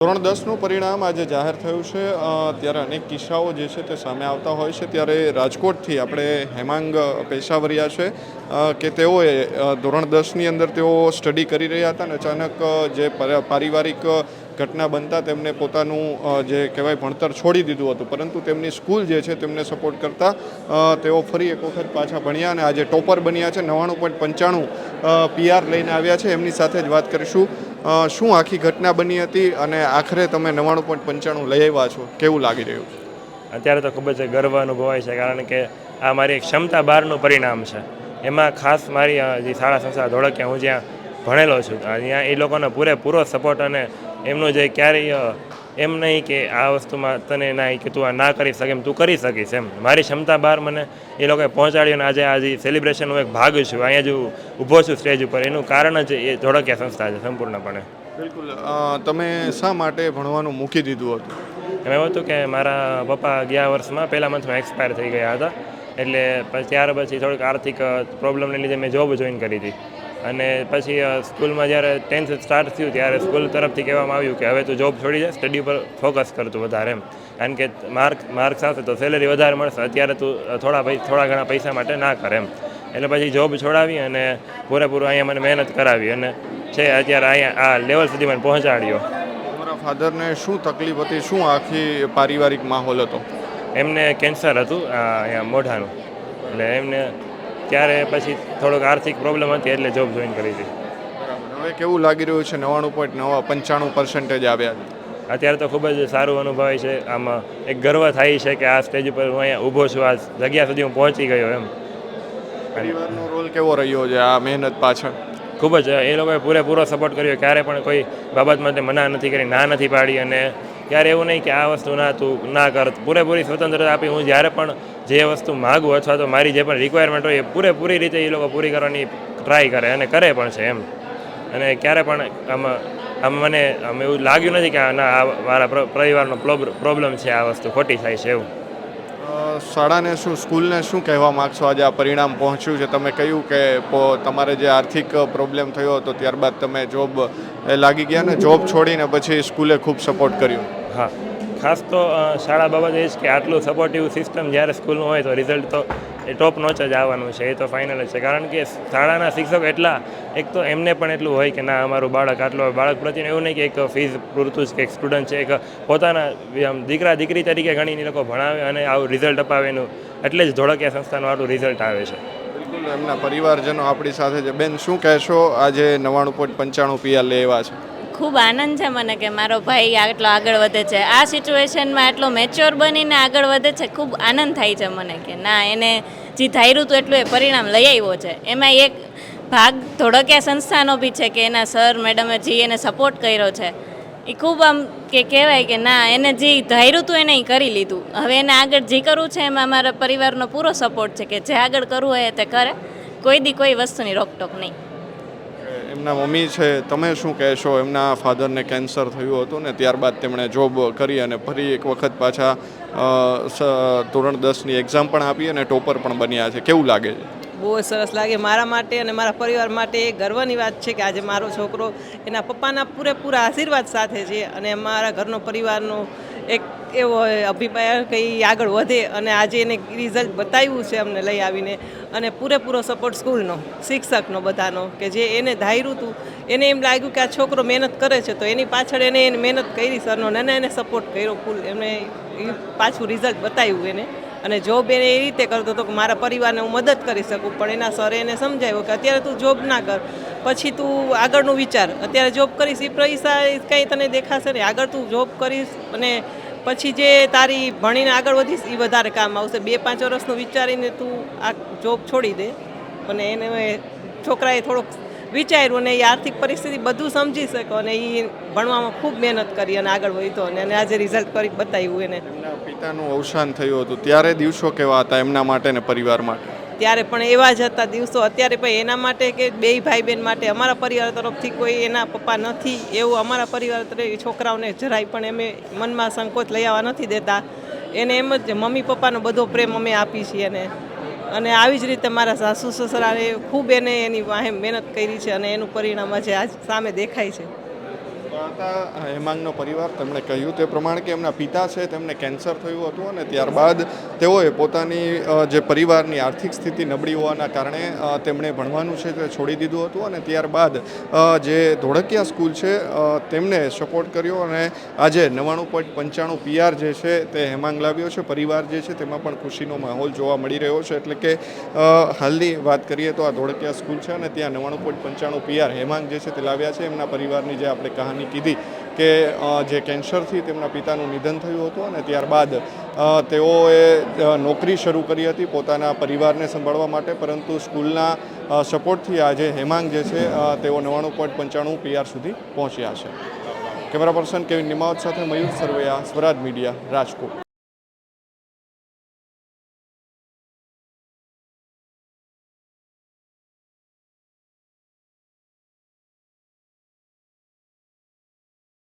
ધોરણ 10નું પરિણામ આજે જાહેર થયું છે ત્યારે અનેક કિસ્સાઓ જે છે તે સામે આવતા હોય છે. ત્યારે રાજકોટથી આપણે હેમાંગ પેશાવરિયા છે કે તેઓએ ધોરણ 10ની અંદર તેઓ સ્ટડી કરી રહ્યા હતા અને અચાનક જે પારિવારિક ઘટના બનતા તેમને પોતાનું જે કહેવાય ભણતર છોડી દીધું હતું, પરંતુ તેમની સ્કૂલ જે છે તેમને સપોર્ટ કરતા તેઓ ફરી એક વખત પાછા ભણ્યા અને આજે ટોપર બન્યા છે. 99.95 PR લઈને આવ્યા છે. એમની સાથે જ વાત કરીશું. શું આખી ઘટના બની હતી અને આખરે તમે 99.95 લઈ આવ્યા છો, કેવું લાગી રહ્યું છે? અત્યારે તો ખૂબ જ ગર્વ અનુભવાય છે, કારણ કે આ મારી એક ક્ષમતા બહારનું પરિણામ છે. એમાં ખાસ મારી જે શાળા સંસ્થા ધોળકિયા હું જ્યાં ભણેલો છું ત્યાં એ લોકોનો પૂરેપૂરો સપોર્ટ, અને એમનું જે ક્યારેય એમ નહીં કે આ વસ્તુમાં તને ના કે તું આ ના કરી શકે, એમ તું કરી શકીશ, એમ મારી ક્ષમતા બહાર મને એ લોકોએ પહોંચાડી. અને આજે સેલિબ્રેશનનો એક ભાગ છું, અહીંયા જો ઊભો છું સ્ટેજ ઉપર, એનું કારણ જ એ ધોળકિયા સંસ્થા છે સંપૂર્ણપણે. બિલકુલ. તમે શા માટે ભણવાનું મૂકી દીધું હતું? એમ એવું હતું કે મારા પપ્પા ગયા વર્ષમાં પહેલા મંથમાં એક્સપાયર થઈ ગયા હતા, એટલે ત્યાર પછી થોડીક આર્થિક પ્રોબ્લેમને લીધે મેં જોબ જોઈન કરી હતી. અને પછી સ્કૂલમાં જ્યારે 10th સ્ટાર્ટ થયું ત્યારે સ્કૂલ તરફથી કહેવામાં આવ્યું કે હવે તું જોબ છોડી જાય, સ્ટડી પર ફોકસ કરતું વધારે, એમ કારણ કે માર્ક્સ આવશે તો સેલરી વધારે મળશે, અત્યારે તું થોડા ઘણા પૈસા માટે ના કરે, એમ. એટલે પછી જોબ છોડાવી અને પૂરેપૂરું અહીંયા મને મહેનત કરાવી અને છે અત્યારે અહીંયા આ લેવલ સુધી મને પહોંચાડ્યો. તમારા ફાધરને શું તકલીફ હતી? શું આખી પારિવારિક માહોલ હતો? એમને કેન્સર હતું અહીંયા મોઢાનું, એટલે એમને ત્યારે પછી થોડોક આર્થિક પ્રોબ્લેમ હતી એટલે જોબ જોઈન કરી હતી. હવે કેવું લાગી રહ્યું છે? 99.95% આવ્યા છે. અત્યારે તો ખૂબ જ સારું અનુભવાય છે. આમાં એક ગર્વ થાય છે કે આ સ્ટેજ ઉપર હું અહીંયા ઊભો છું, આ જગ્યા સુધી હું પહોંચી ગયો, એમ. પરિવારનો રોલ કેવો રહ્યો છે આ મહેનત પાછળ? ખૂબ જ એ લોકોએ પૂરેપૂરો સપોર્ટ કર્યો, ક્યારે પણ કોઈ બાબત માટે મના નથી કરી, ના નથી પાડી, અને ક્યારે એવું નહીં કે આ વસ્તુ તું ના કર. પૂરેપૂરી સ્વતંત્રતા આપી. હું જ્યારે પણ જે વસ્તુ માગું અથવા તો મારી જે પણ રિક્વાયરમેન્ટ હોય એ પૂરેપૂરી રીતે એ લોકો પૂરી કરવાની ટ્રાય કરે અને કરે પણ છે, એમ. અને ક્યારે પણ આમ મને એવું લાગ્યું નથી કે ના આ મારા પરિવારનો પ્રોબ્લેમ છે, આ વસ્તુ ખોટી થાય છે, એવું. શાળાને સ્કૂલને શું કહેવા માગશો? આજે આ પરિણામ પહોંચ્યું છે, તમે કહ્યું કે તમારે જે આર્થિક પ્રોબ્લેમ થયો હતો ત્યારબાદ તમે જોબ લાગી ગયા ને જોબ છોડીને પછી સ્કૂલે ખૂબ સપોર્ટ કર્યો. હા, ખાસ તો શાળા બાબતે એ જ કે આટલું સપોર્ટિવ સિસ્ટમ જ્યારે સ્કૂલનું હોય તો રિઝલ્ટ તો એ ટોપ નોચ જ આવવાનું છે, એ તો ફાઇનલ જ છે. કારણ કે શાળાના શિક્ષકો એટલા, એક તો એમને પણ એટલું હોય કે ના અમારું બાળક આટલું, બાળક પ્રત્યે એવું નહીં કે એક ફીસ પૂરતું જ કે એક સ્ટુડન્ટ છે, એક પોતાના દીકરા દીકરી તરીકે ગણીને લોકો ભણાવે અને આવું રિઝલ્ટ અપાવે એનું, એટલે જ ધોળકિયા સંસ્થાનું આટલું રિઝલ્ટ આવે છે. બિલકુલ. એમના પરિવારજનો આપણી સાથે છે. બેન, શું કહેશો? આજે 99.95 PR લેવા છે. ખૂબ આનંદ છે મને કે મારો ભાઈ આટલો આગળ વધે છે, આ સિચ્યુએશનમાં આટલો મેચ્યોર બનીને આગળ વધે છે. ખૂબ આનંદ થાય છે મને કે ના, એને જે ધાર્યું હતું એટલું એ પરિણામ લઈ આવ્યો છે. એમાં એક ભાગ ધોળકિયા સંસ્થાનો બી છે કે એના સર મેડમે જે એને સપોર્ટ કર્યો છે એ ખૂબ આમ કે કહેવાય કે ના, એને જે ધાર્યું હતું એને કરી લીધું. હવે એને આગળ જે કરવું છે એમાં મારા પરિવારનો પૂરો સપોર્ટ છે કે જે આગળ કરવું હોય તે કરે, કોઈ વસ્તુની રોકટોક નહીં. એમના મમ્મી છે, તમે શું કહેશો? એમના ફાધરને કેન્સર થયું હતું ને ત્યારબાદ તેમણે જોબ કરી અને ફરી એક વખત પાછા ધોરણ 10ની એક્ઝામ પણ આપી અને ટોપર પણ બન્યા છે. કેવું લાગે છે? બહુ સરસ લાગે મારા માટે અને મારા પરિવાર માટે. એ ગર્વની વાત છે કે આજે મારો છોકરો એના પપ્પાના પૂરેપૂરા આશીર્વાદ સાથે છે અને મારા ઘરનો પરિવારનો એક એવો અભિપ્રાય કે એ આગળ વધે, અને આજે એને રિઝલ્ટ બતાવ્યું છે અમને લઈ આવીને. અને પૂરેપૂરો સપોર્ટ સ્કૂલનો, શિક્ષકનો, બધાનો, કે જે એને ધાર્યું હતું, એને એમ લાગ્યું કે આ છોકરો મહેનત કરે છે તો એની પાછળ એને મહેનત કરી સરનો, અને એને સપોર્ટ કર્યો ફૂલ. એમને પાછું રિઝલ્ટ બતાવ્યું એને. અને જોબ એને એ રીતે કરતો હતો કે મારા પરિવારને હું મદદ કરી શકું, પણ એના સરે એને સમજાવ્યું કે અત્યારે તું જોબ ના કર, પછી તું આગળનું વિચાર. અત્યારે જોબ કરીશ એ પૈસા કંઈ તને દેખાશે નહીં, આગળ તું જોબ કરીશ અને પછી જે તારી ભણીને આગળ વધીશ એ વધારે કામ આવશે. 2-5 વર્ષનું વિચારીને તું આ જોબ છોડી દે. અને એને છોકરાએ થોડોક વિચાર્યું અને એ આર્થિક પરિસ્થિતિ બધું સમજી શકો અને એ ભણવામાં ખૂબ મહેનત કરી અને આગળ વધ્યો અને આજે રિઝલ્ટ કરી બતાવ્યું એને. એમના પિતાનું અવસાન થયું હતું ત્યારે દિવસો કેવા હતા એમના માટે ને પરિવાર માટે? ત્યારે પણ એવા જ હતા દિવસો. અત્યારે પણ એના માટે કે બે ભાઈ બહેન માટે અમારા પરિવાર તરફથી કોઈ એના પપ્પા નથી એવું અમારા પરિવાર તરફ છોકરાઓને જરાય પણ એમે મનમાં સંકોચ લઈ આવવા નથી દેતા. એને એમ જ મમ્મી પપ્પાનો બધો પ્રેમ અમે આપી છીએ એને. અને આવી જ રીતે મારા સાસુ સસરાએ ખૂબ એની વાહે મહેનત કરી છે અને એનું પરિણામ આજે આજ સામે દેખાય છે. હતા હેમાંગનો પરિવાર, તેમણે કહ્યું તે પ્રમાણે કે એમના પિતા છે તેમને કેન્સર થયું હતું અને ત્યારબાદ તેઓએ પોતાની જે પરિવારની આર્થિક સ્થિતિ નબળી હોવાના કારણે તેમણે ભણવાનું છે તે છોડી દીધું હતું અને ત્યારબાદ જે ધોળકિયા સ્કૂલ છે તેમને સપોર્ટ કર્યો અને આજે 99.95 PR જે છે તે હેમાંગ લાવ્યો છે. પરિવાર જે છે તેમાં પણ ખુશીનો માહોલ જોવા મળી રહ્યો છે. એટલે કે હાલની વાત કરીએ તો આ ધોળકિયા સ્કૂલ છે અને ત્યાં 99.95 PR હેમાંગ જે છે તે લાવ્યા છે. એમના પરિવારની જે આપણે કહાની કીધી કે જે કેન્સરથી તેમના પિતાનું નિધન થયું હતું અને ત્યારબાદ તેઓએ નોકરી શરૂ કરી હતી પોતાના પરિવારને સંભાળવા માટે, પરંતુ સ્કૂલના સપોર્ટથી આજે હેમાંગ જે છે તેઓ 99.95 PR સુધી પહોંચ્યા છે. કેમેરા પર્સન કેવિન નિમાવત સાથે મયુર સરવૈયા, સ્વરાજ મીડિયા, રાજકોટ.